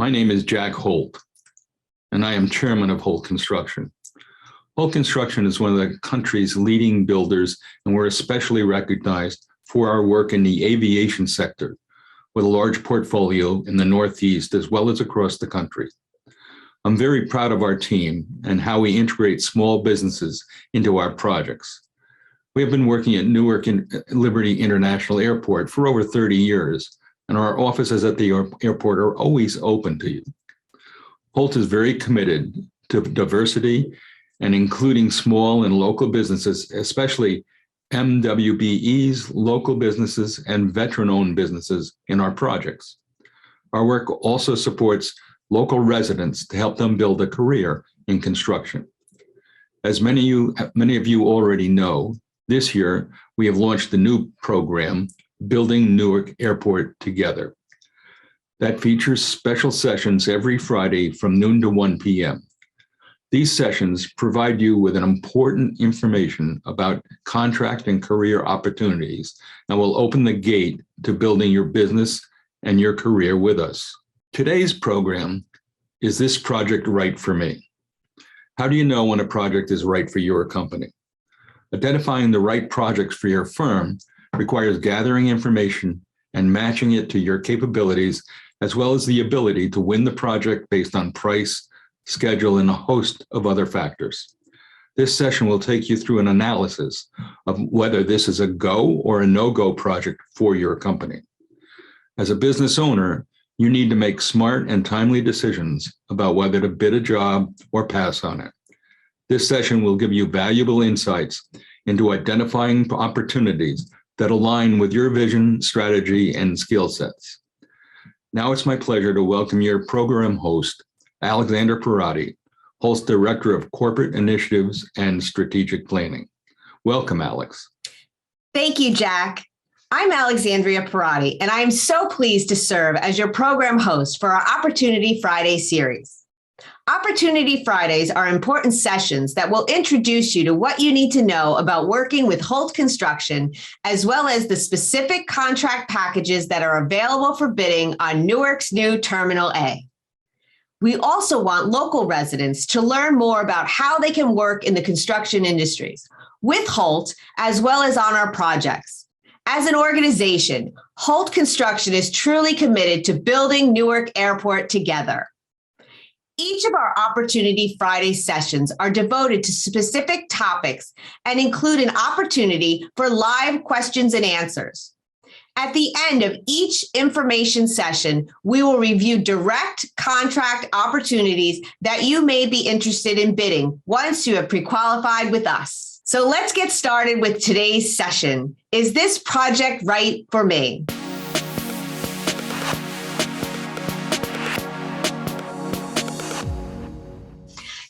My name is Jack Holt, and I am chairman of Holt Construction. Holt Construction is one of the country's leading builders, and we're especially recognized for our work in the aviation sector, with a large portfolio in the Northeast as well as across the country. I'm very proud of our team and how we integrate small businesses into our projects. We have been working at Newark and Liberty International Airport for over 30 years, and our offices at the airport are always open to you. Holt is very committed to diversity and including small and local businesses, especially MWBEs, local businesses, and veteran-owned businesses in our projects. Our work also supports local residents to help them build a career in construction. As many of you already know, this year we have launched the new program, Building Newark Airport Together. That features special sessions every Friday from noon to 1 p.m. These sessions provide you with an important information about contract and career opportunities and will open the gate to building your business and your career with us. Today's program is This Project Right for Me? How do you know when a project is right for your company? Identifying the right projects for your firm requires gathering information and matching it to your capabilities, as well as the ability to win the project based on price, schedule, and a host of other factors. This session will take you through an analysis of whether this is a go or a no-go project for your company. As a business owner, you need to make smart and timely decisions about whether to bid a job or pass on it. This session will give you valuable insights into identifying opportunities that align with your vision, strategy, and skill sets. Now it's my pleasure to welcome your program host, Alexander Parati, Holt's Director of Corporate Initiatives and Strategic Planning. Welcome, Alex. Thank you, Jack. I'm Alexandria Parati, and I am so pleased to serve as your program host for our Opportunity Friday series. Opportunity Fridays are important sessions that will introduce you to what you need to know about working with Holt Construction, as well as the specific contract packages that are available for bidding on Newark's new Terminal A. We also want local residents to learn more about how they can work in the construction industries with Holt, as well as on our projects. As an organization, Holt Construction is truly committed to building Newark Airport together. Each of our Opportunity Friday sessions are devoted to specific topics and include an opportunity for live questions and answers. At the end of each information session, we will review direct contract opportunities that you may be interested in bidding once you have pre-qualified with us. So let's get started with today's session. Is this project right for me?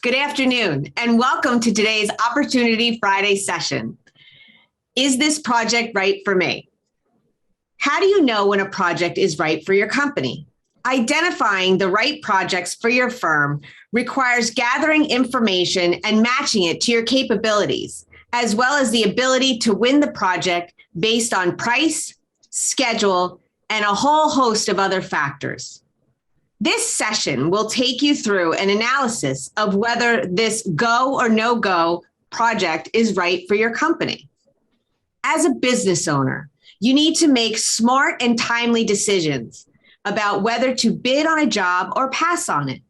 Good afternoon, and welcome to today's Opportunity Friday session. Is this project right for me? How do you know when a project is right for your company? Identifying the right projects for your firm requires gathering information and matching it to your capabilities, as well as the ability to win the project based on price, schedule, and a whole host of other factors. This session will take you through an analysis of whether this go or no-go project is right for your company. As a business owner, you need to make smart and timely decisions about whether to bid on a job or pass on it.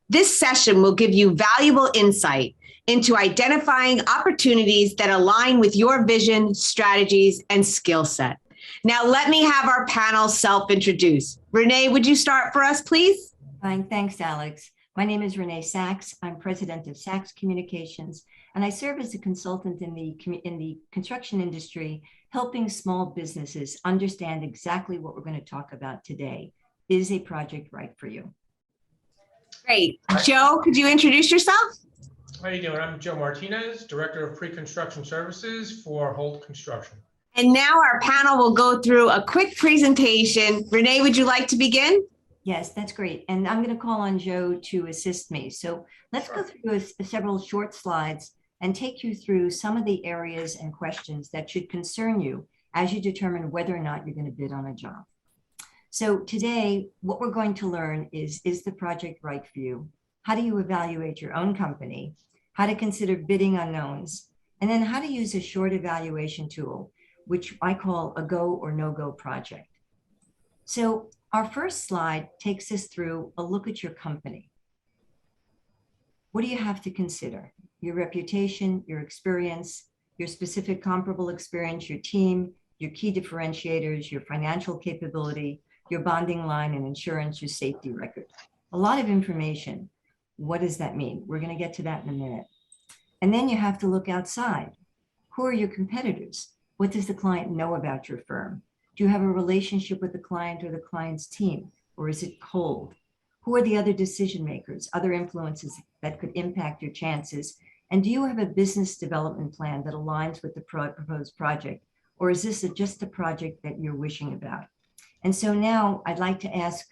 This session will give you valuable insight into identifying opportunities that align with your vision, strategies, and skill set. Now, let me have our panel self-introduce. Renee, would you start for us, please? Fine, thanks, Alex. My name is Renee Sachs. I'm president of Sachs Communications, and I serve as a consultant in the construction industry, helping small businesses understand exactly what we're going to talk about today. Is a project right for you? Great. Joe, could you introduce yourself? How are you doing? I'm Joe Martinez, Director of Pre-Construction Services for Holt Construction. And now our panel will go through a quick presentation. Renee, would you like to begin? Yes, that's great. And I'm going to call on Joe to assist me. So let's go through several short slides and take you through some of the areas and questions that should concern you as you determine whether or not you're going to bid on a job. So today, what we're going to learn is the project right for you? How do you evaluate your own company? How to consider bidding unknowns? And then how to use a short evaluation tool, which I call a go or no-go project. So our first slide takes us through a look at your company. What do you have to consider? Your reputation, your experience, your specific comparable experience, your team, your key differentiators, your financial capability, your bonding line and insurance, your safety record. A lot of information. What does that mean? We're going to get to that in a minute. And then you have to look outside. Who are your competitors? What does the client know about your firm? Do you have a relationship with the client or the client's team, or is it cold? Who are the other decision makers, other influences that could impact your chances? And do you have a business development plan that aligns with the proposed project? Or is this just a project that you're wishing about? And so now I'd like to ask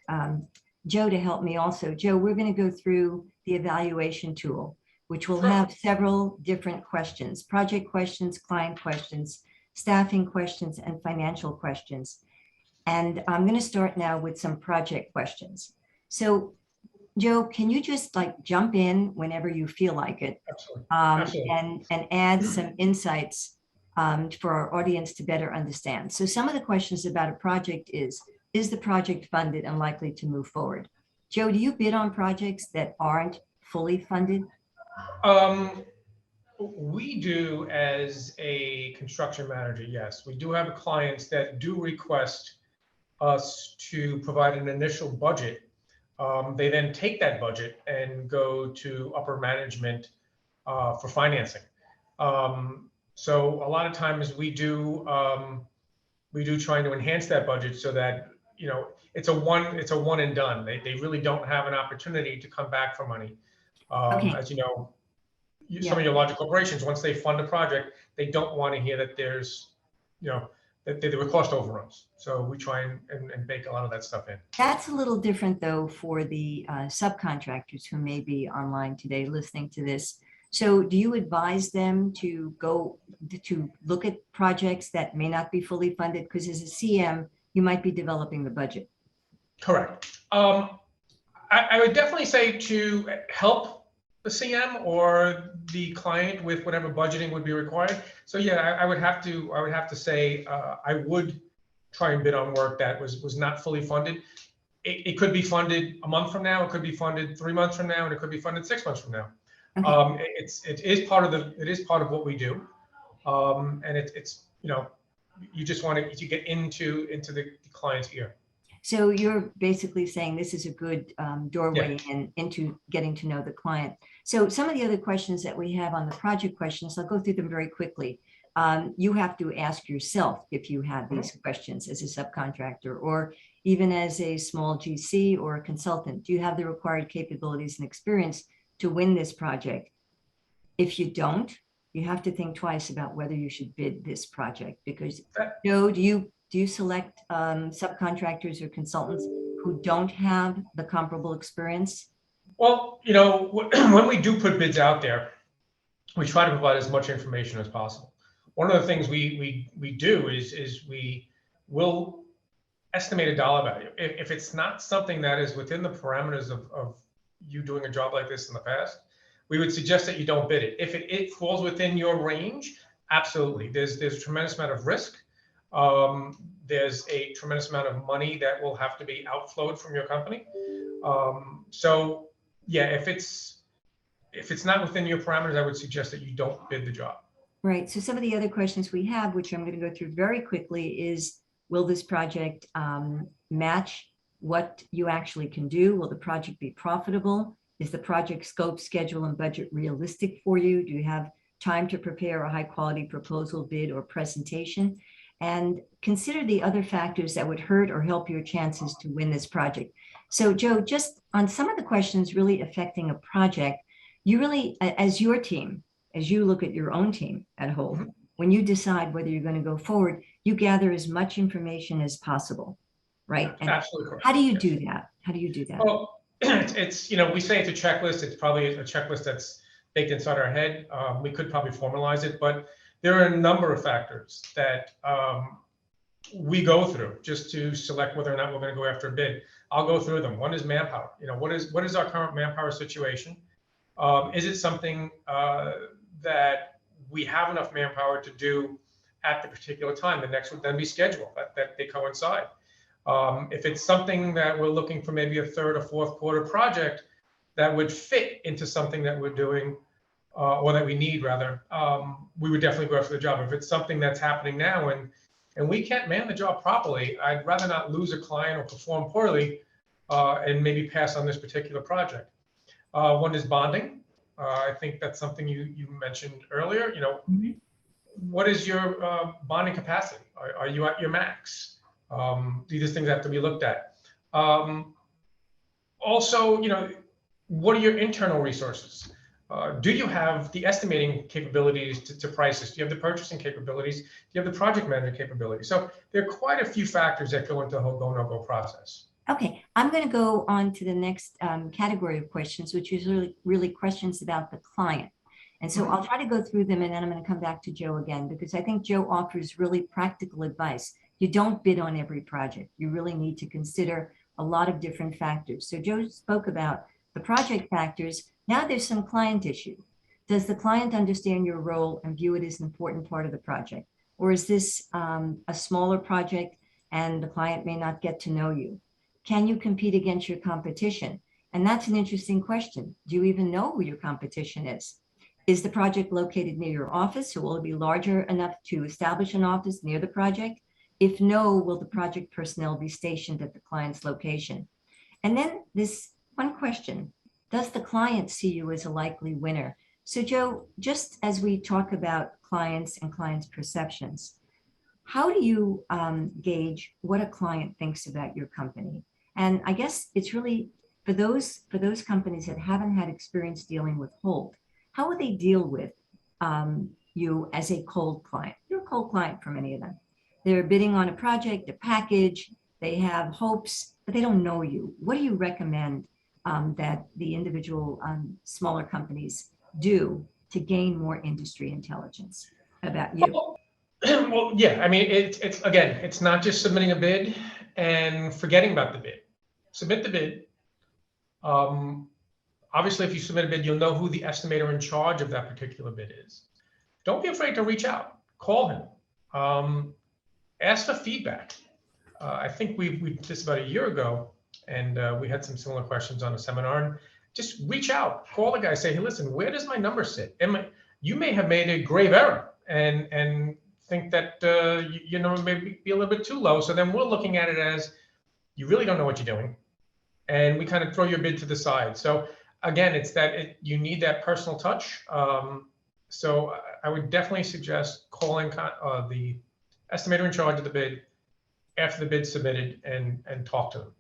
Joe to help me also. Joe, we're going to go through the evaluation tool, which will have several different questions: project questions, client questions, staffing questions, and financial questions. And I'm going to start now with some project questions. So Joe, can you just like jump in whenever you feel like it? Absolutely. Absolutely. And add some insights for our audience to better understand. So some of the questions about a project is the project funded and likely to move forward? Joe, do you bid on projects that aren't fully funded? We do as a construction manager, yes. We do have clients that do request us to provide an initial budget. They then take that budget and go to upper management for financing. So a lot of times we do trying to enhance that budget so that, you know, it's a one and done. They really don't have an opportunity to come back for money. Okay. As you know, some of your larger corporations, once they fund a project, they don't want to hear that there's, you know, that there were cost overruns. So we try and bake a lot of that stuff in. That's a little different though for the subcontractors who may be online today listening to this. So do you advise them to go to look at projects that may not be fully funded? Because as a CM, you might be developing the budget. Correct. I would definitely say to help the CM or the client with whatever budgeting would be required. So yeah, I would have to say I would try and bid on work that was not fully funded. It could be funded a month from now, it could be funded 3 months from now, and it could be funded 6 months from now. Okay. It is part of what we do, and it's you know, you just want to get into the client's ear. So you're basically saying this is a good doorway into getting to know the client. So some of the other questions that we have on the project questions, I'll go through them very quickly. You have to ask yourself if you have these questions as a subcontractor or even as a small GC or a consultant. Do you have the required capabilities and experience to win this project? If you don't, you have to think twice about whether you should bid this project, because Joe, do you select subcontractors or consultants who don't have the comparable experience? Well, you know, when we do put bids out there, we try to provide as much information as possible. One of the things we do is we will estimate a dollar value. If it's not something that is within the parameters of you doing a job like this in the past, we would suggest that you don't bid it. If it falls within your range, absolutely. There's a tremendous amount of risk. There's a tremendous amount of money that will have to be outflowed from your company. So yeah, if it's not within your parameters, I would suggest that you don't bid the job. Right. So some of the other questions we have, which I'm going to go through very quickly, is will this project match what you actually can do? Will the project be profitable? Is the project scope, schedule, and budget realistic for you? Do you have time to prepare a high quality proposal, bid, or presentation? And consider the other factors that would hurt or help your chances to win this project. So Joe, just on some of the questions really affecting a project, you really, as your team, as you look at your own team at Holt, when you decide whether you're going to go forward, you gather as much information as possible, right? And absolutely correct. How do you do that? How do you do that? Well, it's, you know, we say it's a checklist. It's probably a checklist that's baked inside our head. We could probably formalize it, but there are a number of factors that we go through just to select whether or not we're going to go after a bid. I'll go through them. One is manpower. What is our current manpower situation? Is it something that we have enough manpower to do at the particular time? The next would then be schedule, that they coincide. If it's something that we're looking for, maybe a third or fourth quarter project that would fit into something that we're doing, or that we need rather, we would definitely go after the job. If it's something that's happening now and we can't man the job properly, I'd rather not lose a client or perform poorly and maybe pass on this particular project. One is bonding. I think that's something you mentioned earlier. What is your bonding capacity? Are you at your max? These things have to be looked at. Also, what are your internal resources? Do you have the estimating capabilities to price this? Do you have the purchasing capabilities? Do you have the project management capabilities? So there are quite a few factors that go into the whole go, no-go process. Okay, I'm going to go on to the next category of questions, which is really questions about the client. And so I'll try to go through them, and then I'm going to come back to Joe again, because I think Joe offers really practical advice. You don't bid on every project. You really need to consider a lot of different factors. So Joe spoke about the project factors. Now there's some client issue. Does the client understand your role and view it as an important part of the project? Or is this a smaller project and the client may not get to know you? Can you compete against your competition? And that's an interesting question. Do you even know who your competition is? Is the project located near your office, or will it be larger enough to establish an office near the project? If no, will the project personnel be stationed at the client's location? And then this one question, does the client see you as a likely winner? So Joe, just as we talk about clients and clients' perceptions, how do you gauge what a client thinks about your company? And I guess it's really for those companies that haven't had experience dealing with Holt, how would they deal with you as a cold client? You're a cold client for many of them. They're bidding on a project, a package, they have hopes, but they don't know you. What do you recommend that the individual smaller companies do to gain more industry intelligence about you? Well, yeah, I mean, it's again, it's not just submitting a bid and forgetting about the bid. Submit the bid. Obviously, if you submit a bid, you'll know who the estimator in charge of that particular bid is. Don't be afraid to reach out. Call him. Ask for feedback. I think we did this about a year ago, and we had some similar questions on a seminar. And just reach out. Call the guy. Say, hey, listen, where does my number sit? You may have made a grave error and think that your number may be a little bit too low. So then we're looking at it as you really don't know what you're doing, and we kind of throw your bid to the side. So again, it's that you need that personal touch. So I would definitely suggest calling the estimator in charge of the bid after the bid's submitted and talk to them.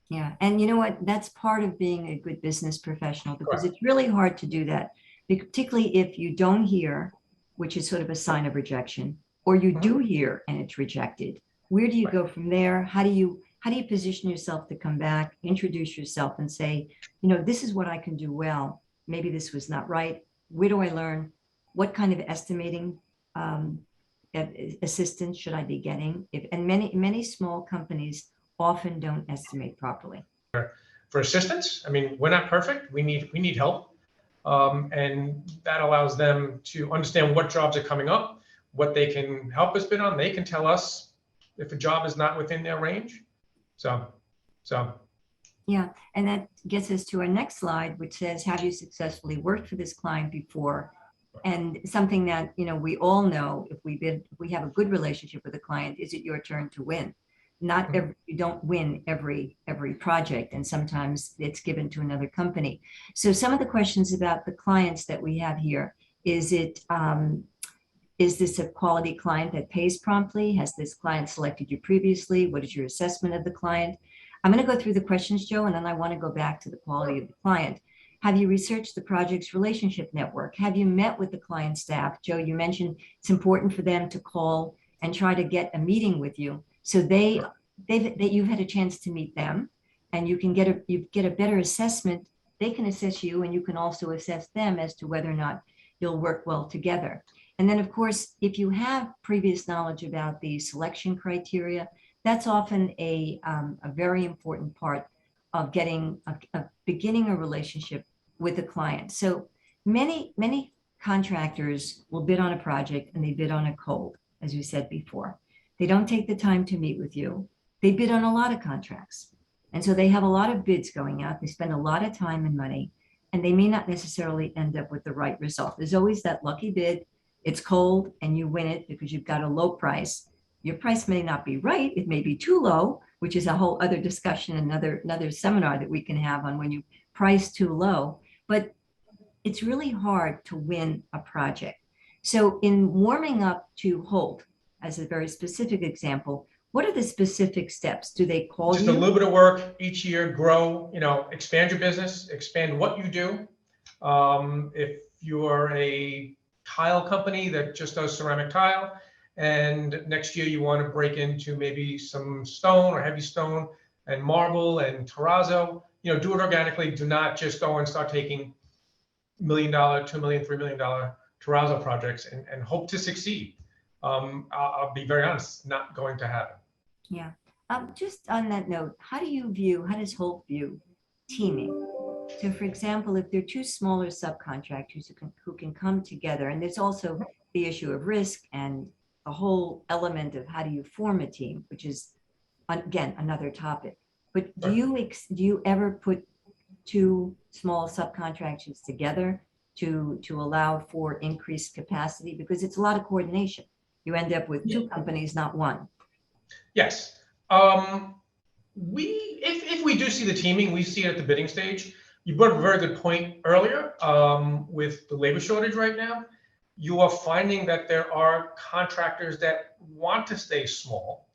Yeah, and you know what? That's part of being a good business professional, because it's really hard to do that, particularly if you don't hear, which is sort of a sign of rejection, or you do hear and it's rejected. Where do you go from there? How do you position yourself to come back, introduce yourself and say, this is what I can do well. Maybe this was not right. Where do I learn? What kind of estimating assistance should I be getting? And many small companies often don't estimate properly. For assistance, I mean, we're not perfect. We need help. And that allows them to understand what jobs are coming up, what they can help us bid on. They can tell us if a job is not within their range. So. Yeah, and that gets us to our next slide, which says, have you successfully worked for this client before? And something that, we all know, if we have a good relationship with a client, is it your turn to win? Not you don't win every project, and sometimes it's given to another company. So some of the questions about the clients that we have here, is this a quality client that pays promptly? Has this client selected you previously? What is your assessment of the client? I'm going to go through the questions, Joe, and then I want to go back to the quality of the client. Have you researched the project's relationship network? Have you met with the client staff? Joe, you mentioned it's important for them to call and try to get a meeting with you, so that you've had a chance to meet them, and you get a better assessment. They can assess you, and you can also assess them as to whether or not you'll work well together. And then, of course, if you have previous knowledge about the selection criteria, that's often a very important part of beginning a relationship with a client. So many contractors will bid on a project and they bid on it cold, as we said before. They don't take the time to meet with you. They bid on a lot of contracts. And so they have a lot of bids going out. They spend a lot of time and money, and they may not necessarily end up with the right result. There's always that lucky bid. It's cold and you win it because you've got a low price. Your price may not be right. It may be too low, which is a whole other discussion, another seminar that we can have on when you price too low. But it's really hard to win a project. So in warming up to Holt, as a very specific example, what are the specific steps? Do they call Just you? a little bit of work each year, grow, expand your business, expand what you do. If you're a tile company that just does ceramic tile, and next year you want to break into maybe some stone or heavy stone and marble and terrazzo, do it organically. Do not just go and start taking $1 million, $2 million, $3 million terrazzo projects and hope to succeed. I'll be very honest, not going to happen. Yeah. Just on that note, how does Holt view teaming? So for example, if there are two smaller subcontractors who can come together, and there's also the issue of risk and a whole element of how do you form a team, which is, again, another topic. But do you ever put two small subcontractors together to allow for increased capacity? Because it's a lot of coordination. You end up with two companies, not one. Yes. If we do see the teaming, we see it at the bidding stage. You brought up a very good point earlier with the labor shortage right now. You are finding that there are contractors that want to stay small.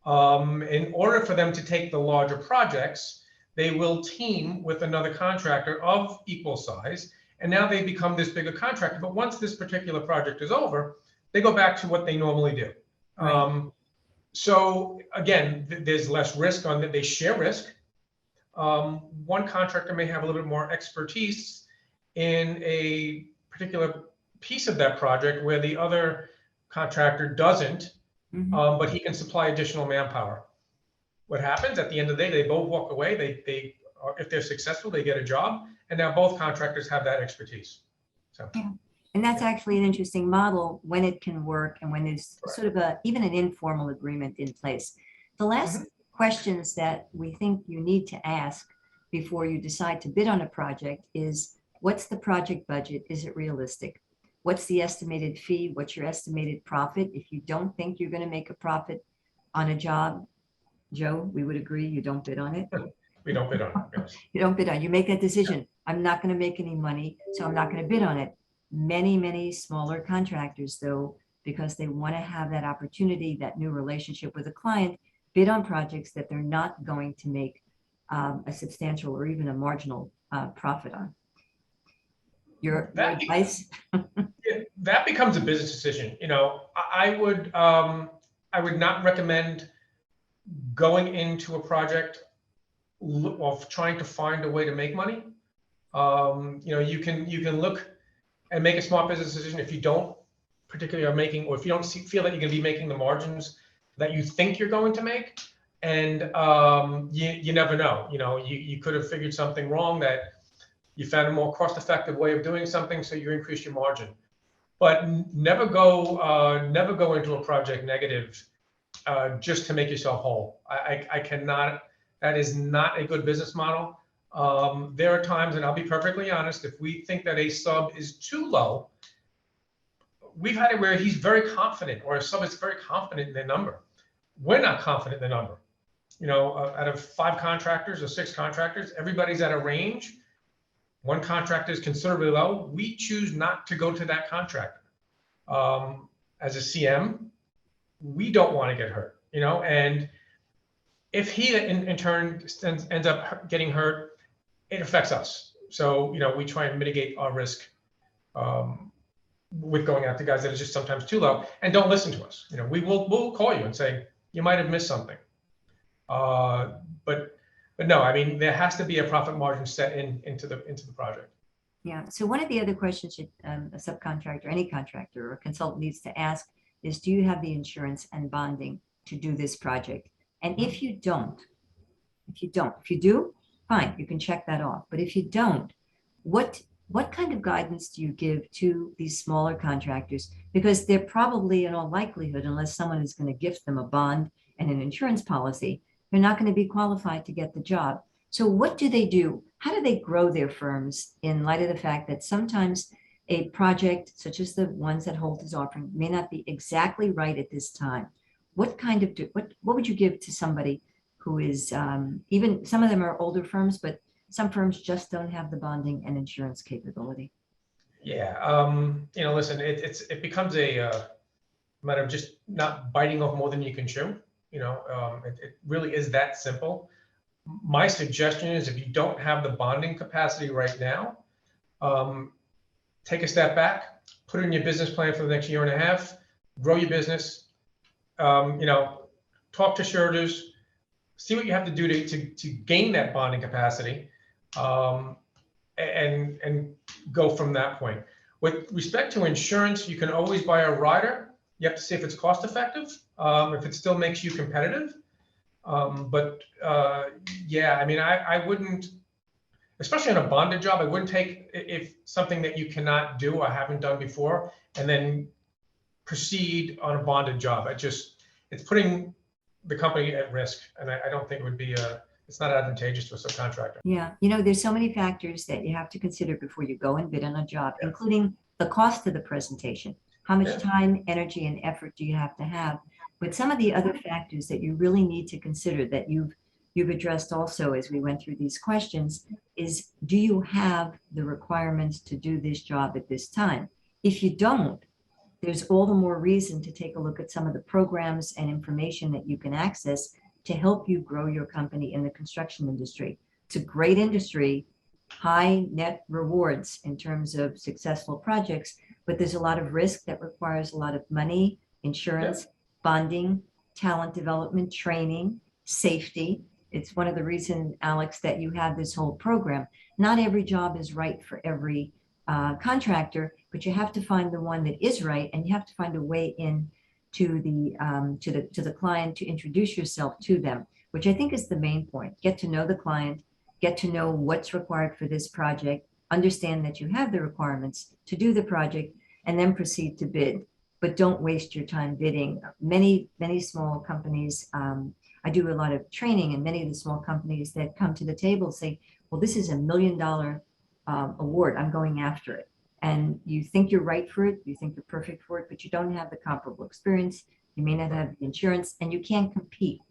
In order for them to take the larger projects, they will team with another contractor of equal size, and now they become this bigger contractor. But once this particular project is over, they go back to what they normally do. Right. So again, there's less risk on that. They share risk. One contractor may have a little bit more expertise in a particular piece of that project where the other contractor doesn't, but he can supply additional manpower. What happens at the end of the day, they both walk away. They if they're successful, they get a job, and now both contractors have that expertise. So. Yeah. And that's actually an interesting model when it can work and when there's sort of even an informal agreement in place. The last questions that we think you need to ask before you decide to bid on a project is, what's the project budget? Is it realistic? What's the estimated fee? What's your estimated profit? If you don't think you're going to make a profit on a job, Joe, we would agree you don't bid on it. We don't bid on it. Yes. You don't bid on it. You make that decision. I'm not going to make any money, so I'm not going to bid on it. Many smaller contractors, though, because they want to have that opportunity, that new relationship with a client, bid on projects that they're not going to make a substantial or even a marginal profit on. Your advice? That becomes a business decision. I would not recommend going into a project of trying to find a way to make money. You can look and make a smart business decision if you don't particularly are making, or if you don't feel that you're going to be making the margins that you think you're going to make. And you never know. You could have figured something wrong, that you found a more cost-effective way of doing something, so you increase your margin. But never go into a project negative just to make yourself whole. I cannot. That is not a good business model. There are times, and I'll be perfectly honest, if we think that a sub is too low, we've had it where he's very confident, or a sub is very confident in their number. We're not confident in the number. Out of 5 contractors or 6 contractors, everybody's at a range. One contractor is considerably low. We choose not to go to that contractor. As a CM, we don't want to get hurt, and if he in turn ends up getting hurt, it affects us. So, we try and mitigate our risk with going after guys that are just sometimes too low, and don't listen to us. We'll call you and say, you might have missed something. But no, there has to be a profit margin set into the project. Yeah. So one of the other questions that a subcontractor, any contractor or consultant needs to ask is, do you have the insurance and bonding to do this project? And if you don't, if you do, fine, you can check that off. But if you don't, what kind of guidance do you give to these smaller contractors? Because they're probably, in all likelihood, unless someone is going to gift them a bond and an insurance policy, they're not going to be qualified to get the job. So what do they do? How do they grow their firms in light of the fact that sometimes a project such as the ones that Holt is offering may not be exactly right at this time? What kind of, what would you give to somebody who is, even some of them are older firms, but some firms just don't have the bonding and insurance capability? Yeah, listen, it becomes a matter of just not biting off more than you can chew. It really is that simple. My suggestion is, if you don't have the bonding capacity right now, take a step back, put it in your business plan for the next year and a half, grow your business, talk to suretors, see what you have to do to gain that bonding capacity, and go from that point. With respect to insurance, you can always buy a rider. You have to see if it's cost effective, if it still makes you competitive. Yeah, I mean, I wouldn't, especially on a bonded job, I wouldn't take if something that you cannot do or haven't done before and then proceed on a bonded job. It's putting the company at risk, and I don't think it would be it's not advantageous to a subcontractor. Yeah, there's so many factors that you have to consider before you go and bid on a job, including the cost of the presentation. How much time, energy, and effort do you have to have? But some of the other factors that you really need to consider that you've addressed also as we went through these questions is, do you have the requirements to do this job at this time? If you don't, there's all the more reason to take a look at some of the programs and information that you can access to help you grow your company in the construction industry. It's a great industry, high net rewards in terms of successful projects, but there's a lot of risk that requires a lot of money, insurance, bonding, talent development, training, safety. It's one of the reasons, Alex, that you have this whole program. Not every job is right for every contractor, but you have to find the one that is right, and you have to find a way in to the client to introduce yourself to them, which I think is the main point. Get to know the client, get to know what's required for this project, understand that you have the requirements to do the project, and then proceed to bid. But don't waste your time bidding. Many small companies, I do a lot of training, and many of the small companies that come to the table say, well, this is $1 million award, I'm going after it. And you think you're right for it, you think you're perfect for it, but you don't have the comparable experience, you may not have the insurance, and you can't compete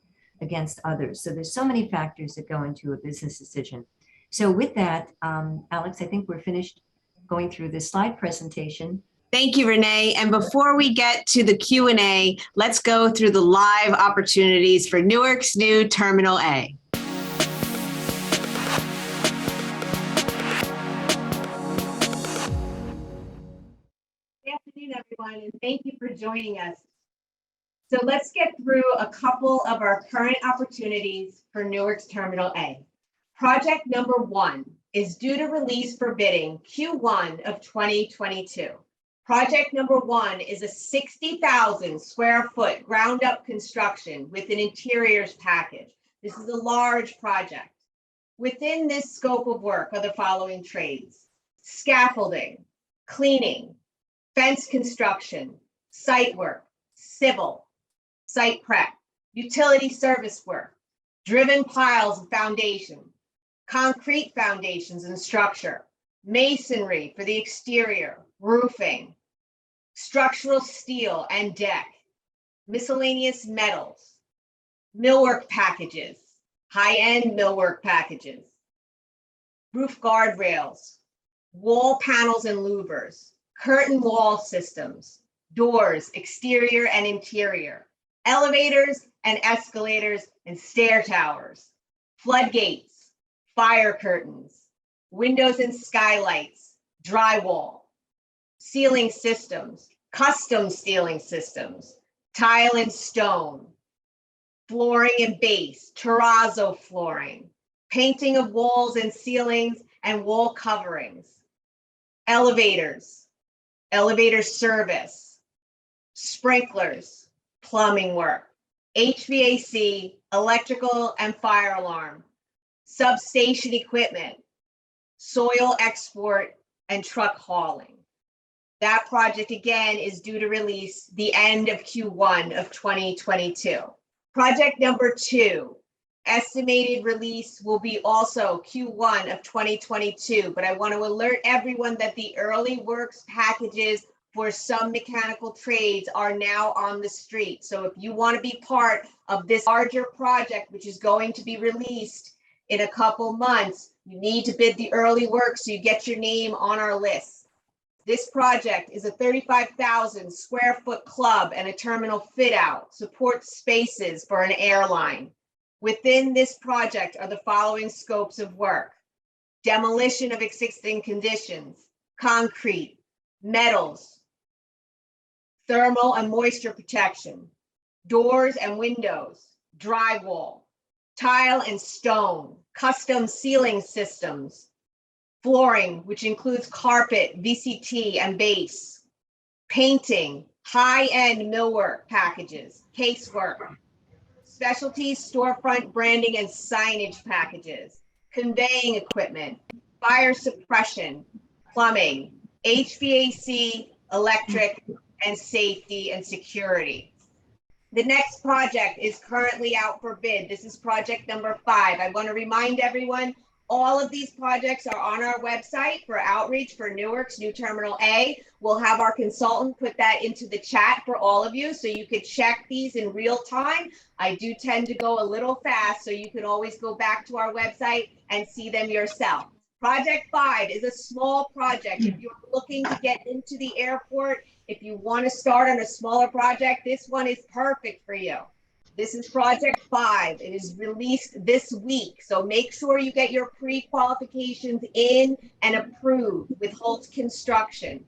against others. So there's so many factors that go into a business decision. So with that, Alex, I think we're finished going through this slide presentation. Thank you, Renee. And before we get to the Q&A, let's go through the live opportunities for Newark's new Terminal A. Good afternoon, everyone, and thank you for joining us. So let's get through a couple of our current opportunities for Newark's Terminal A. Project number 1 is due to release for bidding Q1 of 2022. Project number 1 is a 60,000 square foot ground up construction with an interiors package. This is a large project. Within this scope of work are the following trades: scaffolding, cleaning, fence construction, site work, civil, site prep, utility service work, driven piles and foundation, concrete foundations and structure, masonry for the exterior, roofing, structural steel and deck, miscellaneous metals, millwork packages, high-end millwork packages, roof guardrails, wall panels and louvers, curtain wall systems, doors, exterior and interior, elevators and escalators and stair towers, floodgates, fire curtains, windows and skylights, drywall, ceiling systems, custom ceiling systems, tile and stone, flooring and base, terrazzo flooring, painting of walls and ceilings and wall coverings, elevators, elevator service, sprinklers, plumbing work, HVAC, electrical and fire alarm, substation equipment, soil export, and truck hauling. That project again is due to release the end of Q1 of 2022. Project number 2, estimated release will be also Q1 of 2022, but I want to alert everyone that the early works packages for some mechanical trades are now on the street. So if you want to be part of this larger project, which is going to be released in a couple months, you need to bid the early work so you get your name on our list. This project is a 35,000 square foot club and a terminal fit out, supports spaces for an airline. Within this project are the following scopes of work: demolition of existing conditions, concrete, metals, thermal and moisture protection, doors and windows, drywall, tile and stone, custom ceiling systems, flooring, which includes carpet, VCT, and base, painting, high-end millwork packages, casework, specialties, storefront branding and signage packages, conveying equipment, fire suppression, plumbing, HVAC, electric, and safety and security. The next project is currently out for bid. This is project number 5. I want to remind everyone, all of these projects are on our website for outreach for Newark's new Terminal A. We'll have our consultant put that into the chat for all of you so you could check these in real time. I do tend to go a little fast, so you can always go back to our website and see them yourself. Project 5 is a small project. If you're looking to get into the airport, if you want to start on a smaller project, this one is perfect for you. This is project 5. It is released this week. So make sure you get your pre-qualifications in and approved with Holt Construction.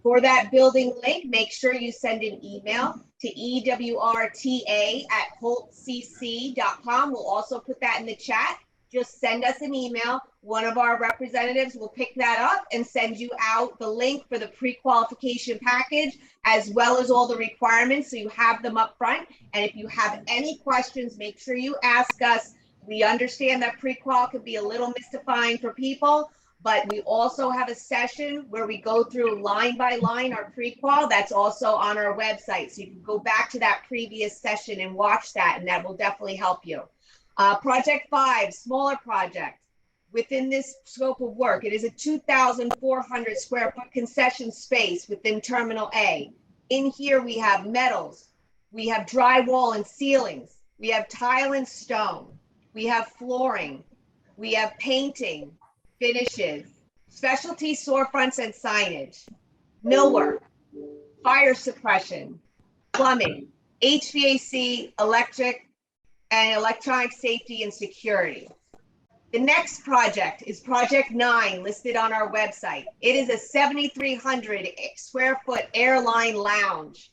For that building link, make sure you send an email to ewrta@holtcc.com. We'll also put that in the chat. Just send us an email. One of our representatives will pick that up and send you out the link for the pre-qualification package, as well as all the requirements, so you have them up front. And if you have any questions, make sure you ask us. We understand that pre-qual could be a little mystifying for people, but we also have a session where we go through line by line our pre-qual. That's also on our website. So you can go back to that previous session and watch that, and that will definitely help you. Project 5, smaller project. Within this scope of work, it is a 2,400 square foot concession space within Terminal A. In here, we have metals, we have drywall and ceilings, we have tile and stone, we have flooring, we have painting, finishes, specialty storefronts and signage, millwork, fire suppression, plumbing, HVAC, electric, and electronic safety and security. The next project is project 9, listed on our website. It is a 7,300 square foot airline lounge.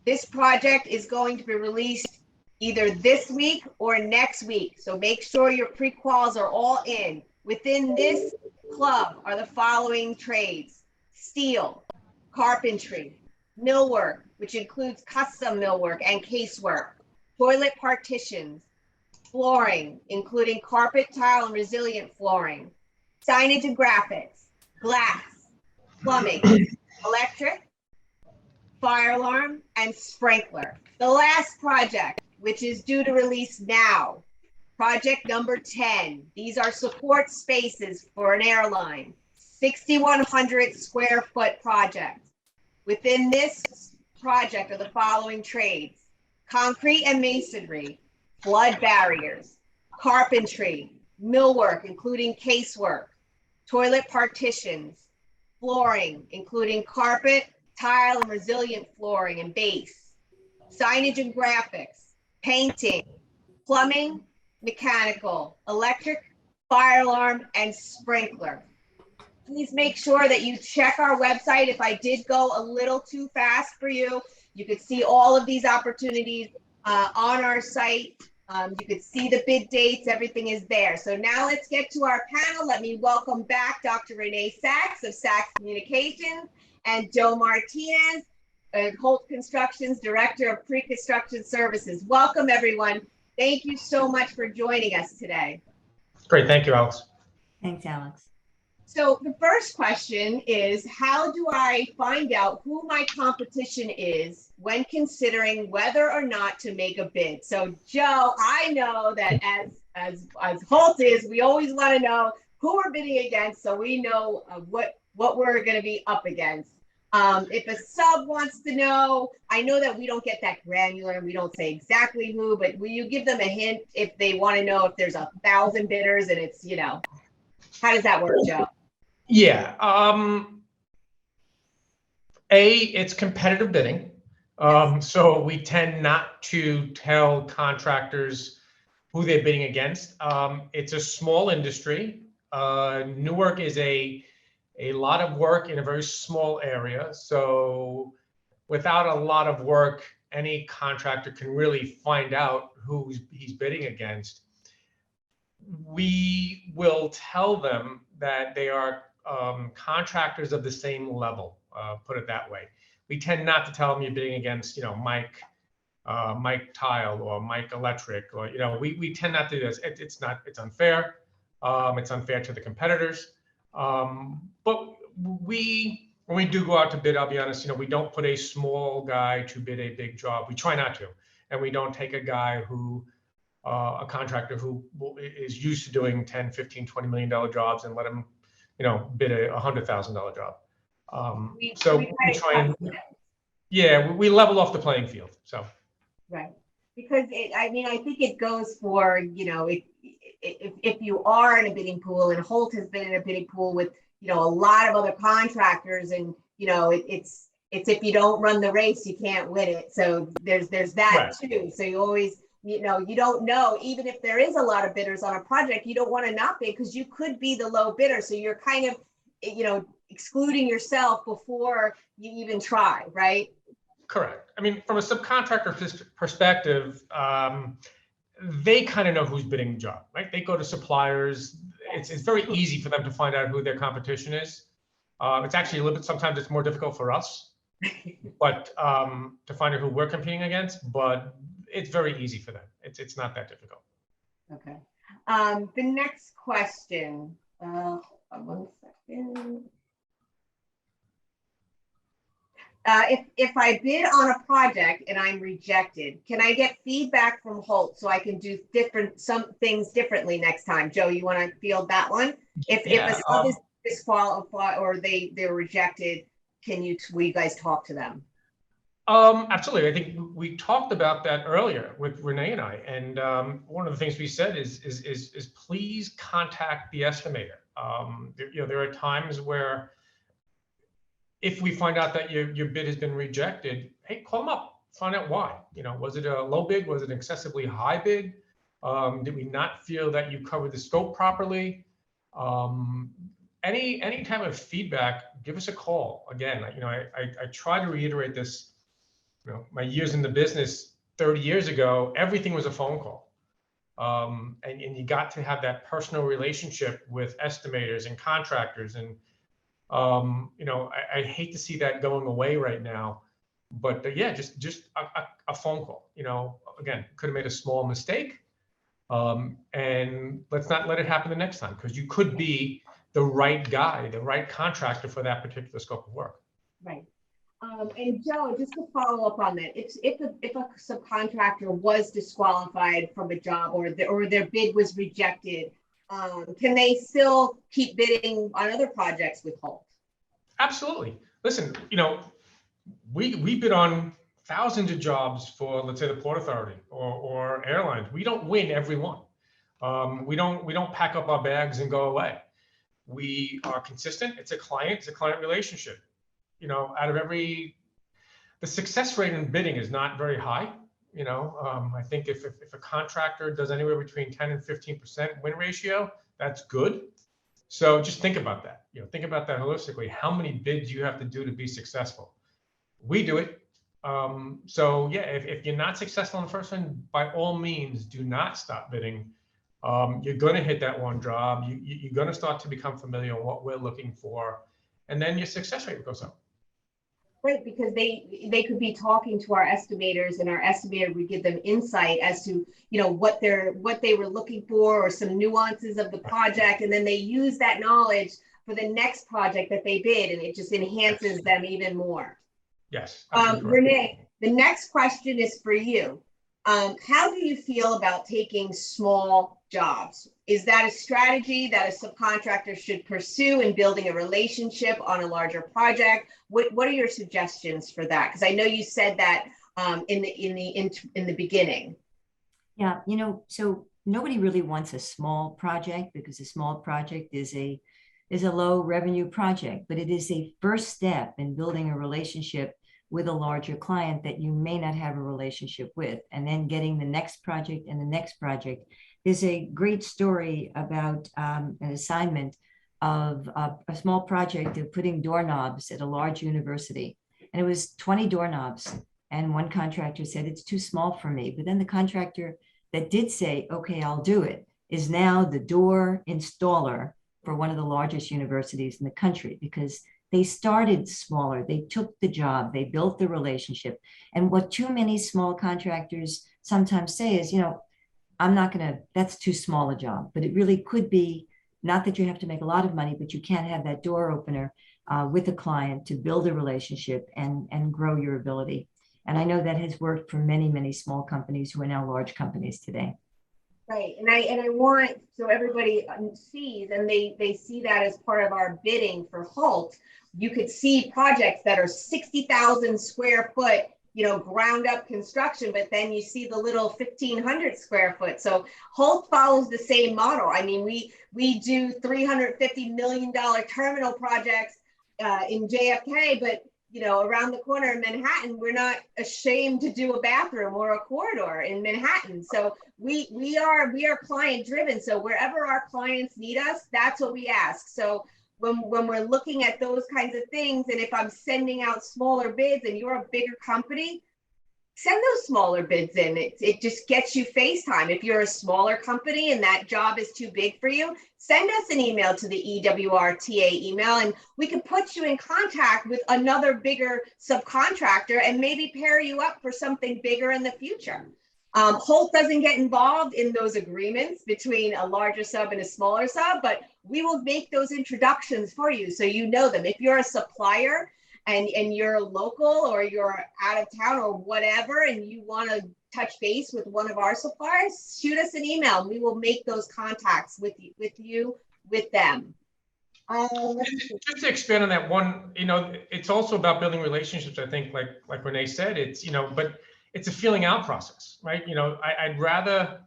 This project is going to be released either this week or next week. So make sure your pre-quals are all in. Within this club are the following trades: steel, carpentry, millwork, which includes custom millwork and casework, toilet partitions, flooring, including carpet, tile, and resilient flooring, signage and graphics, glass, plumbing, electric, fire alarm, and sprinkler. The last project, which is due to release now, project number 10. These are support spaces for an airline, 6,100 square foot project. Within this project are the following trades: concrete and masonry, flood barriers, carpentry, millwork, including casework, toilet partitions, flooring, including carpet, tile, and resilient flooring and base, signage and graphics, painting, plumbing, mechanical, electric, fire alarm, and sprinkler. Please make sure that you check our website. If I did go a little too fast for you, you could see all of these opportunities on our site. You could see the bid dates, everything is there. So now let's get to our panel. Let me welcome back Dr. Renee Sachs of Sachs Communications and Joe Martinez, Holt Construction's Director of Pre-Construction Services. Welcome, everyone. Thank you so much for joining us today. Great, thank you, Alex. Thanks, Alex. So the first question is, how do I find out who my competition is when considering whether or not to make a bid? So Joe, I know that as Holt is, we always want to know who we're bidding against, so we know what we're going to be up against. If a sub wants to know, I know that we don't get that granular and we don't say exactly who, but will you give them a hint if they want to know if there's 1,000 bidders and it's, how does that work, Joe? Yeah. It's competitive bidding. So we tend not to tell contractors who they're bidding against. It's a small industry. Newark is a lot of work in a very small area. So without a lot of work, any contractor can really find out who he's bidding against. We will tell them that they are contractors of the same level, put it that way. We tend not to tell them you're bidding against, Mike Tile or Mike Electric, or, we tend not to do this. It's unfair. It's unfair to the competitors. But when we do go out to bid, I'll be honest, we don't put a small guy to bid a big job. We try not to. And we don't take a guy a contractor who is used to doing $10, $15, $20 million jobs and let him, bid a $100,000 job. We level off the playing field. So. Right. Because I think it goes for, if you are in a bidding pool, and Holt has been in a bidding pool with, a lot of other contractors, and, it's if you don't run the race, you can't win it. So there's that too. So you always, you don't know, even if there is a lot of bidders on a project, you don't want to not bid because you could be the low bidder. So you're kind of, excluding yourself before you even try, right? Correct. From a subcontractor perspective, they kind of know who's bidding the job, right? They go to suppliers. It's very easy for them to find out who their competition is. It's actually a little bit, sometimes it's more difficult for us, but to find out who we're competing against, but it's very easy for them. It's not that difficult. Okay. The next question, 1 second. If I bid on a project and I'm rejected, can I get feedback from Holt so I can do some things differently next time? Joe, you want to field that one? If a sub is disqualified or they're rejected, will you guys talk to them? Absolutely. I think we talked about that earlier with Renee and I. And one of the things we said is please contact the estimator. There are times where if we find out that your bid has been rejected, hey, call them up, find out why. Was it a low bid? Was it an excessively high bid? Did we not feel that you covered the scope properly? Any type of feedback, give us a call. Again, I try to reiterate this. My years in the business 30 years ago, everything was a phone call. And you got to have that personal relationship with estimators and contractors. And, I hate to see that going away right now, but just a phone call, again, could have made a small mistake. And let's not let it happen the next time, because you could be the right guy, the right contractor for that particular scope of work. Right. And Joe, just to follow up on that, if a subcontractor was disqualified from a job or their bid was rejected, can they still keep bidding on other projects with Holt? Absolutely. Listen, we bid on thousands of jobs for, let's say, the Port Authority or airlines. We don't win every one. We don't pack up our bags and go away. We are consistent. It's a client relationship. Out of the success rate in bidding is not very high. I think if a contractor does anywhere between 10 and 15% win ratio, that's good. So just think about that. Think about that holistically. How many bids you have to do to be successful? We do it. So yeah, if you're not successful in the first one, by all means, do not stop bidding. You're going to hit that one job. You're going to start to become familiar on what we're looking for, and then your success rate goes up. Right, because they could be talking to our estimators, and our estimator would give them insight as to, you know, what they were looking for, or some nuances of the project, and then they use that knowledge for the next project that they bid, and it just enhances them even more. Yes. Renee, the next question is for you. How do you feel about taking small jobs? Is that a strategy that a subcontractor should pursue in building a relationship on a larger project? What are your suggestions for that? Because I know you said that in the beginning. Yeah, you know, so nobody really wants a small project, because a small project is a low revenue project, but it is a first step in building a relationship with a larger client that you may not have a relationship with, and then getting the next project and the next project. There's a great story about an assignment of a small project of putting doorknobs at a large university, and it was 20 doorknobs, and one contractor said, it's too small for me. But then the contractor that did say, okay, I'll do it, is now the door installer for one of the largest universities in the country, because they started smaller, they took the job, they built the relationship. And what too many small contractors sometimes say is, you know, that's too small a job. But it really could be, not that you have to make a lot of money, but you can't have that door opener with a client to build a relationship and grow your ability. And I know that has worked for many, many small companies who are now large companies today. Right, and I want, so everybody sees, and they see that as part of our bidding for Holt. You could see projects that are 60,000 square foot, you know, ground up construction, but then you see the little 1,500 square foot. So Holt follows the same model. I mean, we do $350 million terminal projects in JFK, but you know, around the corner in Manhattan, we're not ashamed to do a bathroom or a corridor in Manhattan. So we are client driven. So wherever our clients need us, that's what we ask. So when we're looking at those kinds of things, and if I'm sending out smaller bids and you're a bigger company, send those smaller bids in. It just gets you face time. If you're a smaller company and that job is too big for you, send us an email to the EWRTA email, and we can put you in contact with another bigger subcontractor and maybe pair you up for something bigger in the future. Holt doesn't get involved in those agreements between a larger sub and a smaller sub, but we will make those introductions for you so you know them. If you're a supplier and you're local, or you're out of town or whatever, and you want to touch base with one of our suppliers, shoot us an email and we will make those contacts with them. Just to expand on that one, you know, it's also about building relationships. I think, like Renee said, it's, you know, but it's a feeling out process, right? You know, I'd rather,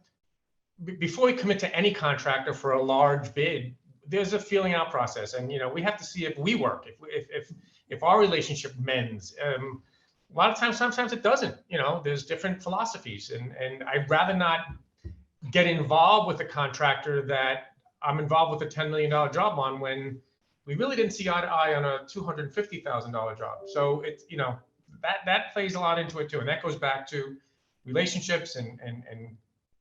before we commit to any contractor for a large bid, there's a feeling out process, and you know, we have to see if we work, if our relationship mends. A lot of times, sometimes it doesn't. You know, there's different philosophies, and I'd rather not get involved with a contractor that I'm involved with a $10 million job on, when we really didn't see eye to eye on a $250,000 job. So it's, you know, that plays a lot into it too, and that goes back to relationships and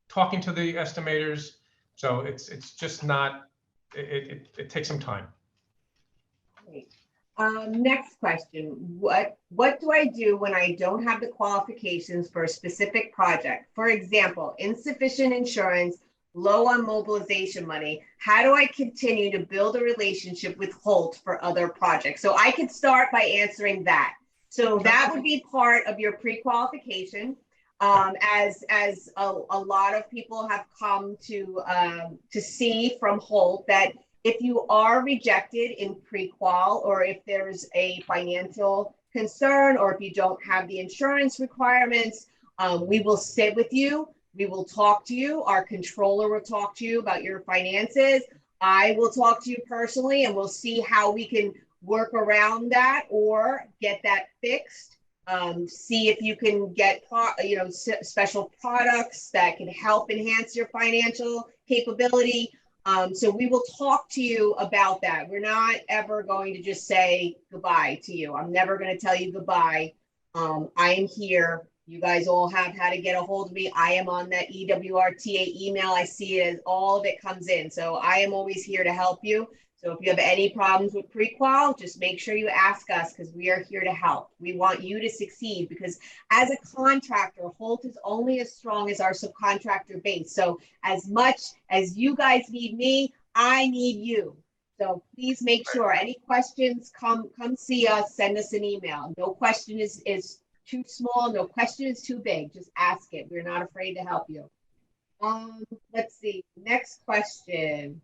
talking to the estimators. So it's just not. It takes some time. Great. Next question. What do I do when I don't have the qualifications for a specific project? For example, insufficient insurance, low on mobilization money. How do I continue to build a relationship with Holt for other projects? So I could start by answering that. So that would be part of your pre-qualification. As a lot of people have come to see from Holt, that if you are rejected in pre-qual, or if there's a financial concern, or if you don't have the insurance requirements, we will sit with you. We will talk to you. Our controller will talk to you about your finances. I will talk to you personally, and we'll see how we can work around that or get that fixed. See if you can get, you know, special products that can help enhance your financial capability. So we will talk to you about that. We're not ever going to just say goodbye to you. I'm never going to tell you goodbye. I am here. You guys all have how to get a hold of me. I am on that EWRTA email. I see it as all of it comes in. So I am always here to help you. So if you have any problems with pre-qual, just make sure you ask us because we are here to help. We want you to succeed because as a contractor, Holt is only as strong as our subcontractor base. So as much as you guys need me, I need you. So please make sure any questions, come see us, send us an email. No question is too small, no question is too big. Just ask it. We're not afraid to help you. Let's see, next question.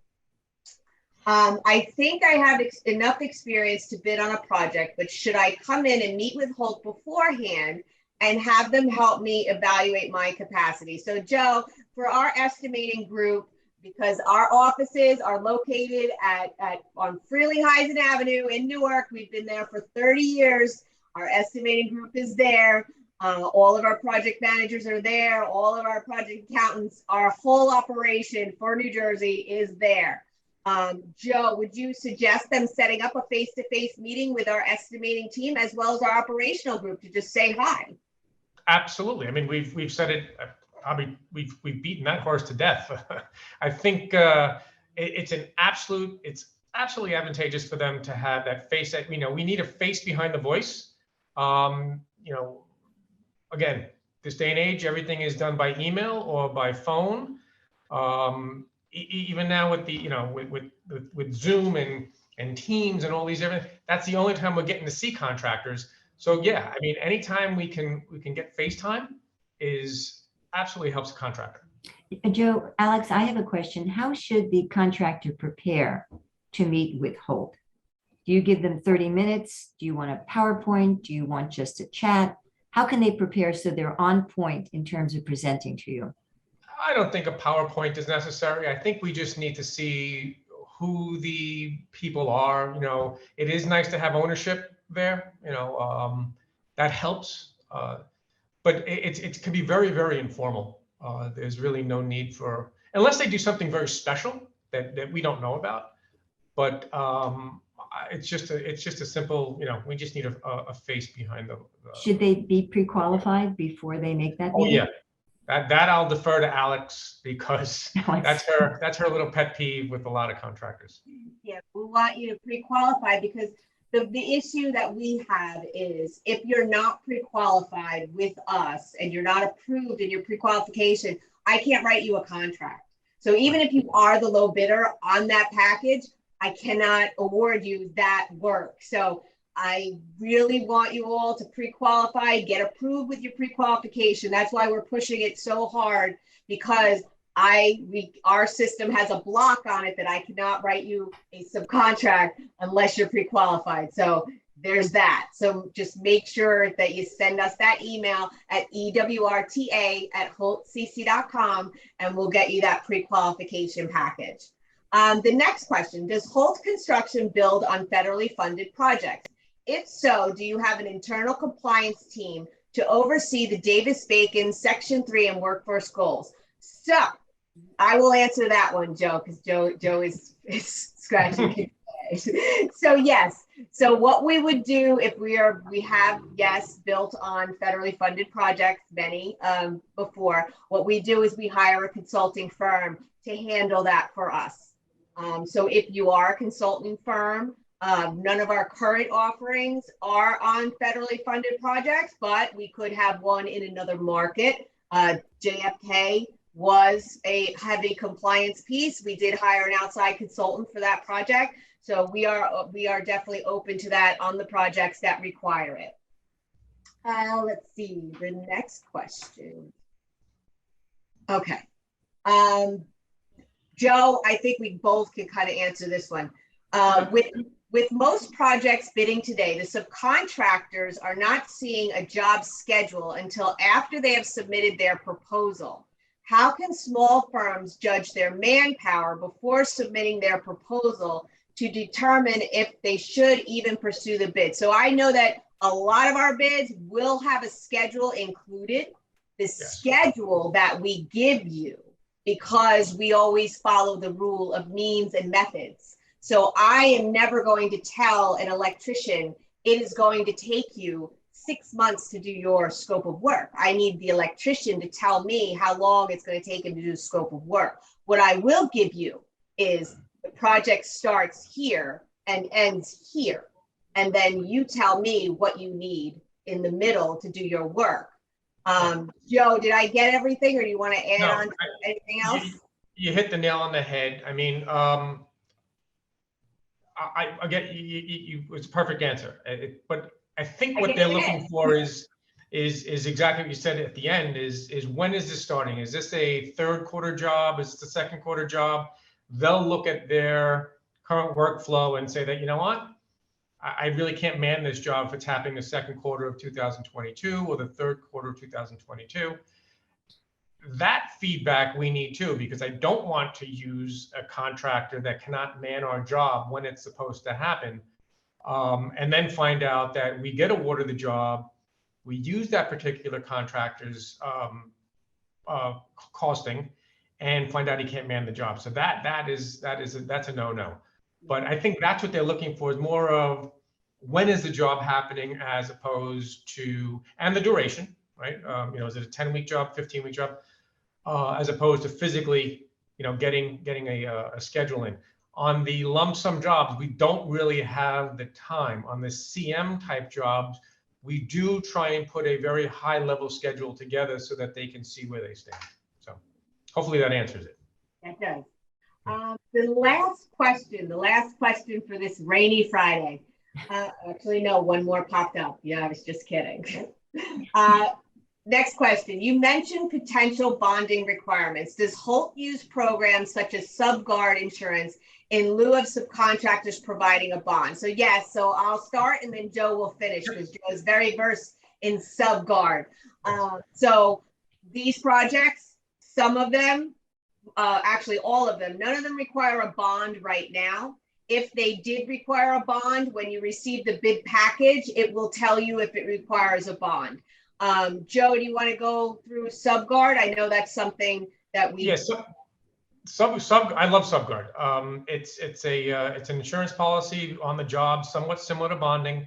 I think I have enough experience to bid on a project, but should I come in and meet with Holt beforehand and have them help me evaluate my capacity? So Joe, for our estimating group, because our offices are located on Freely-Heisen Avenue in Newark, we've been there for 30 years. Our estimating group is there. All of our project managers are there. All of our project accountants, our whole operation for New Jersey is there. Joe, would you suggest them setting up a face-to-face meeting with our estimating team as well as our operational group to just say hi? Absolutely. I mean, we've said it. We've beaten that horse to death. I think it's absolutely advantageous for them to have that face. That we need a face behind the voice. Again, this day and age, everything is done by email or by phone. Even now with the with Zoom and Teams and all these everything, that's the only time we're getting to see contractors. So yeah, I mean, anytime we can get FaceTime is absolutely helps the contractor. Joe, Alex, I have a question. How should the contractor prepare to meet with Holt? Do you give them 30 minutes? Do you want a PowerPoint? Do you want just a chat? How can they prepare so they're on point in terms of presenting to you? I don't think a PowerPoint is necessary. I think we just need to see who the people are. It is nice to have ownership there. That helps. But it can be very, very informal. There's really no need for, unless they do something very special that we don't know about. But it's just a simple, we just need a face behind the. Should they be pre-qualified before they make that meeting? Oh yeah. That I'll defer to Alex because that's her little pet peeve with a lot of contractors. Yeah, we want you to pre-qualify because the issue that we have is if you're not pre-qualified with us and you're not approved in your pre-qualification, I can't write you a contract. So even if you are the low bidder on that package, I cannot award you that work. So I really want you all to pre-qualify, get approved with your pre-qualification. That's why we're pushing it so hard because our system has a block on it that I cannot write you a subcontract unless you're pre-qualified. So there's that. So just make sure that you send us that email at ewrta@holtcc.com and we'll get you that pre-qualification package. The next question, does Holt Construction build on federally funded projects? If so, do you have an internal compliance team to oversee the Davis-Bacon Section 3 and workforce goals? So I will answer that one, Joe, because Joe is scratching his head. So yes. So what we would do if we have built on federally funded projects, many before, what we do is we hire a consulting firm to handle that for us. So if you are a consulting firm, none of our current offerings are on federally funded projects, but we could have one in another market. JFK was a heavy compliance piece. We did hire an outside consultant for that project. So we are definitely open to that on the projects that require it. Let's see the next question. Okay. Joe, I think we both can kind of answer this one. With most projects bidding today, the subcontractors are not seeing a job schedule until after they have submitted their proposal. How can small firms judge their manpower before submitting their proposal to determine if they should even pursue the bid? So I know that a lot of our bids will have a schedule included, the schedule that we give you, because we always follow the rule of means and methods. So I am never going to tell an electrician it is going to take you 6 months to do your scope of work. I need the electrician to tell me how long it's going to take him to do the scope of work. What I will give you is the project starts here and ends here. And then you tell me what you need in the middle to do your work. Joe, did I get everything, or do you want to add on to anything else? You hit the nail on the head. I mean, I get you, it's a perfect answer. But I think what they're looking for is exactly what you said at the end, is when is this starting? Is this a third quarter job? Is this a second quarter job? They'll look at their current workflow and say that, you know what, I really can't man this job if it's happening the second quarter of 2022 or the third quarter of 2022. That feedback we need too, because I don't want to use a contractor that cannot man our job when it's supposed to happen. And then find out that we get awarded the job, we use that particular contractor's costing, and find out he can't man the job. So that's a no-no. But I think that's what they're looking for, is more of when is the job happening, as opposed to, and the duration, right? Is it a 10-week job, 15-week job, as opposed to physically, getting a schedule in. On the lump sum jobs, we don't really have the time. On the CM type jobs, we do try and put a very high level schedule together so that they can see where they stand. So hopefully that answers it. That does. The last question for this rainy Friday. Actually, no, one more popped up. Yeah, I was just kidding. Next question. You mentioned potential bonding requirements. Does Holt use programs such as SubGuard insurance in lieu of subcontractors providing a bond? So yes, so I'll start and then Joe will finish, because Joe is very versed in SubGuard. So these projects, some of them, actually all of them, none of them require a bond right now. If they did require a bond, when you receive the bid package, it will tell you if it requires a bond. Joe, do you want to go through SubGuard? I know that's something that we. Yes. I love SubGuard. It's an insurance policy on the job, somewhat similar to bonding.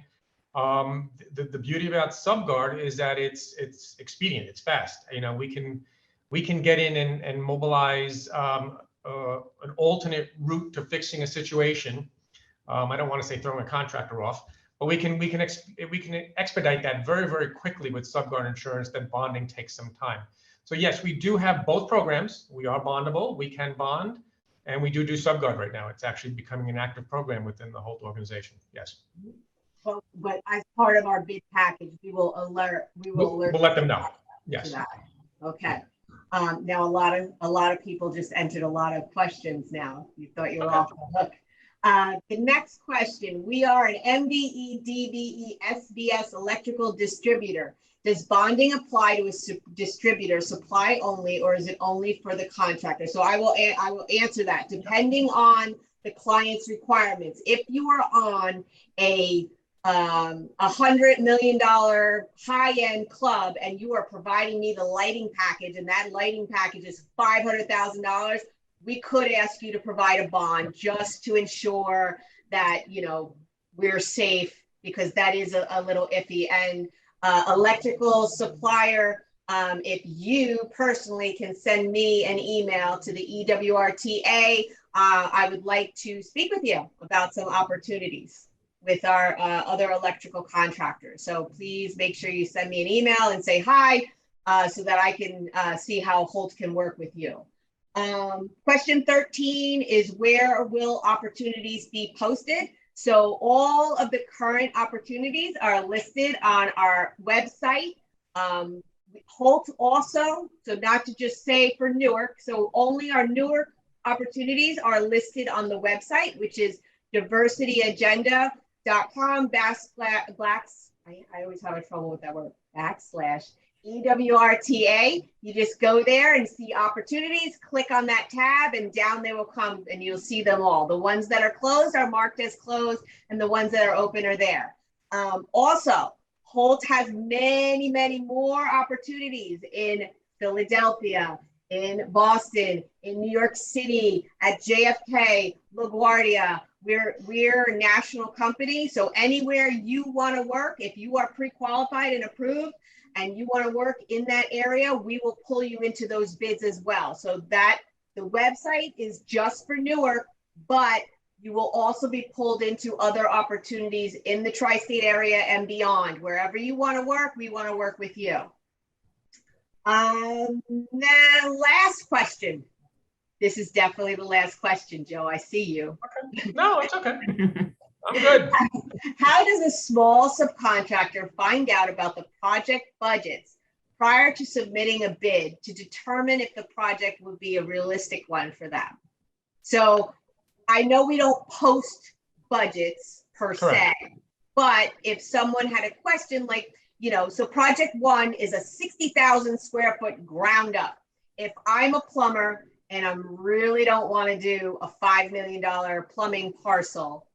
The beauty about SubGuard is that it's expedient, it's fast. We can get in and mobilize an alternate route to fixing a situation. I don't want to say throwing a contractor off, but we can expedite that very, very quickly with SubGuard insurance. That bonding takes some time. So yes, we do have both programs. We are bondable, we can bond, and we do SubGuard right now. It's actually becoming an active program within the Holt organization. Yes. Well, but as part of our bid package, we'll let them know. Yes. Okay. Now a lot of people just entered a lot of questions now. You thought you were off the hook. The next question, we are an MBE, DBE, SBS electrical distributor. Does bonding apply to a distributor, supply only, or is it only for the contractor? So I will answer that depending on the client's requirements. If you are on a $100 million high-end club and you are providing me the lighting package, and that lighting package is $500,000, we could ask you to provide a bond just to ensure that we're safe, because that is a little iffy. And electrical supplier, if you personally can send me an email to the EWRTA, I would like to speak with you about some opportunities with our other electrical contractors. So please make sure you send me an email and say hi, so that I can see how Holt can work with you. Question 13 is, where will opportunities be posted? So all of the current opportunities are listed on our website. Holt also, so not to just say for Newark, so only our Newark opportunities are listed on the website, which is diversityagenda.com I always have trouble with that word, /EWRTA. You just go there and see opportunities, click on that tab, and down they will come and you'll see them all. The ones that are closed are marked as closed, and the ones that are open are there. Also, Holt has many, many more opportunities in Philadelphia, in Boston, in New York City, at JFK, LaGuardia, We're a national company, so anywhere you want to work, if you are pre-qualified and approved and you want to work in that area, we will pull you into those bids as well. So that the website is just for Newark, but you will also be pulled into other opportunities in the tri-state area and beyond. Wherever you want to work, we want to work with you. Now, last question. This is definitely the last question, Joe. I see you. Okay. No, it's okay. I'm good. How does a small subcontractor find out about the project budgets prior to submitting a bid to determine if the project would be a realistic one for them? So I know we don't post budgets per se, but if someone had a question like, so project one is a 60,000 square foot ground up. If I'm a plumber and I really don't want to do a $5 million plumbing parcel,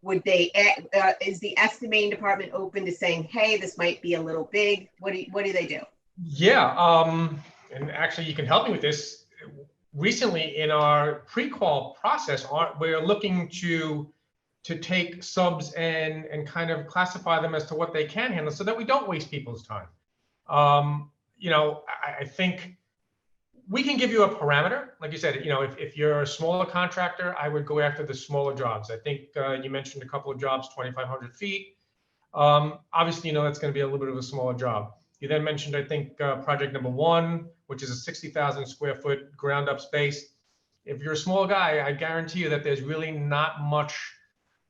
would they, is the estimating department open to saying, hey, this might be a little big? What do they do? Yeah, and actually you can help me with this. Recently in our pre-qual process, we're looking to take subs and kind of classify them as to what they can handle so that we don't waste people's time. I think we can give you a parameter. Like you said, if you're a smaller contractor, I would go after the smaller jobs. I think you mentioned a couple of jobs, 2,500 feet. Obviously, that's going to be a little bit of a smaller job. You then mentioned, I think, project number one, which is a 60,000 square foot ground up space. If you're a small guy, I guarantee you that there's really not much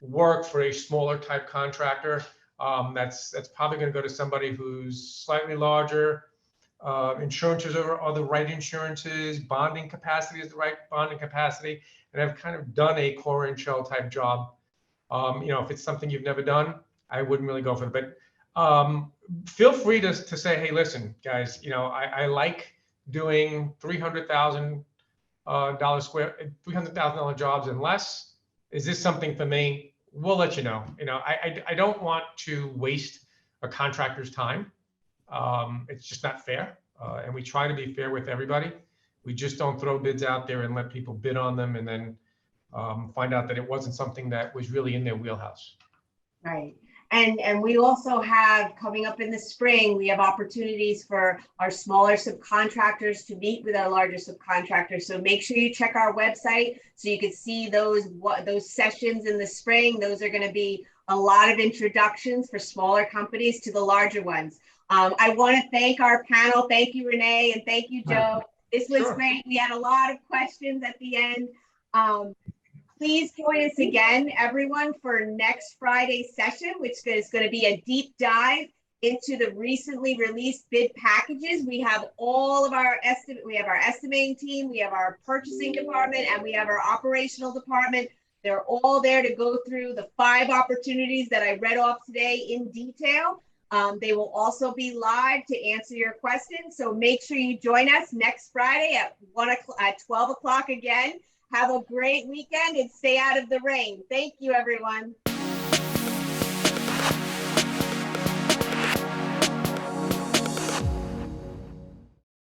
work for a smaller type contractor. That's probably going to go to somebody who's slightly larger. Insurances are the right insurances, bonding capacity is the right bonding capacity, and I've kind of done a core and shell type job. If it's something you've never done, I wouldn't really go for it. But feel free to say, hey, listen, guys, I like doing $300,000 $300,000 jobs and less. Is this something for me? We'll let you know. I don't want to waste a contractor's time. It's just not fair. And we try to be fair with everybody. We just don't throw bids out there and let people bid on them and then find out that it wasn't something that was really in their wheelhouse. Right. And we also have, coming up in the spring, we have opportunities for our smaller subcontractors to meet with our larger subcontractors. So make sure you check our website so you can see those sessions in the spring. Those are going to be a lot of introductions for smaller companies to the larger ones. I want to thank our panel. Thank you, Renee, and thank you, Joe. This was great. We had a lot of questions at the end. Please join us again, everyone, for next Friday's session, which is going to be a deep dive into the recently released bid packages. We have all of our we have our estimating team, we have our purchasing department, and we have our operational department. They're all there to go through the 5 opportunities that I read off today in detail. They will also be live to answer your questions. So make sure you join us next Friday at 12 o'clock again. Have a great weekend and stay out of the rain. Thank you, everyone.